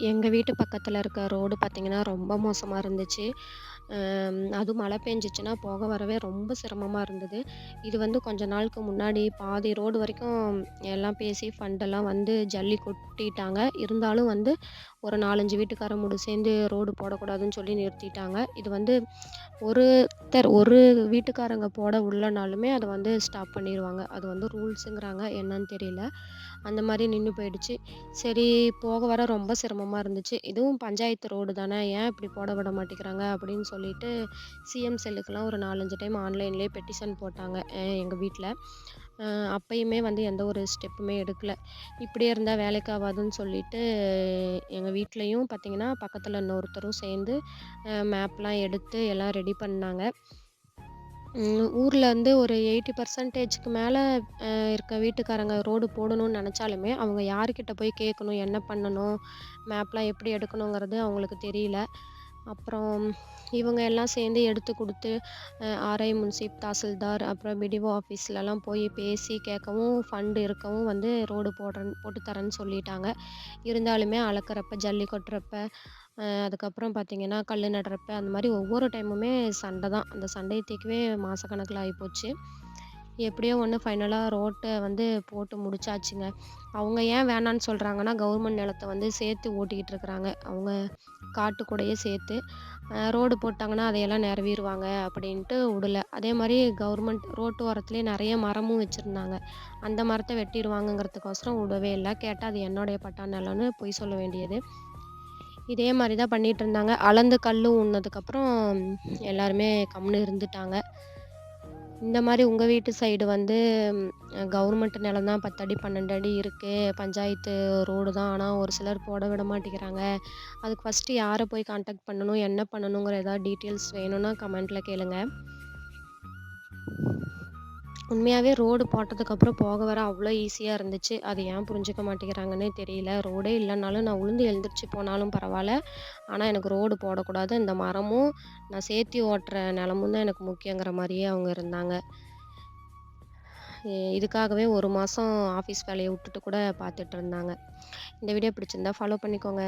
எங்க வீட்டு பக்கத்துல இருக்க ரோடு பார்த்தீங்கன்னா, ரொம்ப மோசமா இருந்துச்சு. அதுவும் மழை பெஞ்சுச்சுன்னா, போக வரவே ரொம்ப சிரமமா இருந்தது. இது வந்து கொஞ்ச நாளுக்கு முன்னாடி பாதி ரோடு வரைக்கும் எல்லாம் பேசி ஃபண்டெல்லாம் வந்து ஜல்லி கொட்டிட்டாங்க. இருந்தாலும் வந்து ஒரு 4, 5 வீட்டுக்காரங்க சேர்ந்து ரோடு போடக்கூடாதுன்னு சொல்லி நிறுத்திட்டாங்க. இது வந்து ஒரு வீட்டுக்காரங்க போட உள்ளனாலுமே அத வந்து ஸ்டாப் பண்ணிருவாங்க. அது வந்து ரூல்ஸுங்கிறாங்க. என்னன்னு தெரியல. அந்த மாரி நின்னு போயிடுச்சு. சரி, போக வர ரொம்ப சிரமமா இருந்துச்சு. இதுவும் பஞ்சாயத்து ரோடு தானே, ஏன் இப்படி போட விட மாட்டேங்கிறாங்க அப்படின்னு சொல்லிட்டு சிஎம் செல்லுக்குலாம் ஒரு 4, 5 டைம் ஆன்லைன்லேயே பெட்டிஷன் போட்டாங்க எங்க வீட்ல. அ அப்பயுமே வந்து எந்த ஒரு ஸ்டெப்புமே எடுக்கல. இப்படியே இருந்தா வேலைக்கு ஆவாதுன்னு சொல்லிட்டு எங்க வீட்லயும் பார்த்தீங்கன்னா, பக்கத்துல இன்னொருத்தரும் சேர்ந்து மேப்லாம் எடுத்து எல்லாம் ரெடி பண்ணாங்க. ஊர்ல வந்து ஒரு 80%க்கு மேல இருக்க வீட்டுக்காரங்க ரோடு போடணும்னு நெனச்சாலுமே, அவங்க யாருக்கிட்ட போய் கேட்கணும், என்ன பண்ணணும், மேப்லாம் எப்படி எடுக்கணுங்கிறது அவங்களுக்கு தெரியல. அப்புறம் இவங்க எல்லாம் சேர்ந்து எடுத்து குடுத்து, ஆர்ஐ, முன்சிப், தாசில்தார், அப்புறம் பிடிஓ ஆஃபீஸ்லலாம் போய் பேசி கேட்கவும், ஃபண்ட் இருக்கவும் வந்து ரோடு போட்டு தரேன்னு சொல்லிட்டாங்க. இருந்தாலுமே அளக்கிறப்ப, ஜல்லி கொட்டுறப்ப, அதுக்கப்புறம் பார்த்தீங்கன்னா, கல்லு நடுறப்ப, அந்த மாரி ஒவ்வொரு டைமுமே சண்ட தான். அந்த சண்டைய தீர்க்கவே மாசக்கணக்குல ஆயிப்போச்சு. எப்படியோ ஒண்ணு ஃபைனலா ரோட்ட வந்து போட்டு முடிச்சாச்சுங்க. அவங்க ஏன் வேணான்னு சொல்றாங்கன்னா, கவர்மெண்ட் நிலத்த வந்து சேர்த்து ஓட்டிக்கிட்டு இருக்கிறாங்க. அவங்க காட்டு கூடயே சேர்த்து. ரோடு போட்டாங்கன்னா, அதையெல்லாம் நிறவிருவாங்க அப்படின்ட்டு உடல. அதே மாரி கவர்மெண்ட் ரோட்டு ஓரத்திலேயே நெறைய மரமும் வச்சிருந்தாங்க. அந்த மரத்த வெட்டிருவாங்கங்கிறதுக்கோசரம் உடவே இல்ல. கேட்டா அது என்னுடைய பட்டா நிலம்னு பொய் சொல்ல வேண்டியது. இதே மாரி தான் பண்ணிட்டுருந்தாங்க. அளந்து கல்லு ஊனதுக்கப்புறம் எல்லாருமே கம்முனு இருந்துட்டாங்க. இந்த மாரி உங்க வீட்டு சைடு வந்து கவர்மெண்ட் நிலம் தான் 10 அடி, 12 அடி இருக்கு. பஞ்சாயத்து ரோடு தான். ஆனா ஒரு சிலர் போட விட மாட்டேங்கிறாங்க. அதுக்கு ஃபர்ஸ்ட்டு யார போய் கான்டாக்ட் பண்ணணும்? என்ன பண்ணணுங்கிற ஏதாவது டீட்டெயில்ஸ் வேணும்னா கமெண்ட்ல கேளுங்க. உண்மையாவே ரோடு போட்டதுக்கப்புறம் போக வர அவ்ளோ ஈஸியா இருந்துச்சு. அது ஏன் புரிஞ்சுக்க மாட்டேங்கிறாங்கன்னே தெரியல. ரோடே இல்லனாலும் நான் உழுந்து எழுந்திரிச்சு போனாலும் பரவால்ல. ஆனா எனக்கு ரோடு போடக்கூடாது. இந்த மரமும், நான் சேர்த்தி ஓட்டுற நிலமும் தான் எனக்கு முக்கியங்கிற மாரியே அவங்க இருந்தாங்க. இதுக்காகவே 1 மாசம் ஆஃபீஸ் வேலைய விட்டுட்டு கூட பார்த்துட்டு இருந்தாங்க. இந்த வீடியோ பிடிச்சிருந்தா ஃபாலோ பண்ணிக்கோங்க.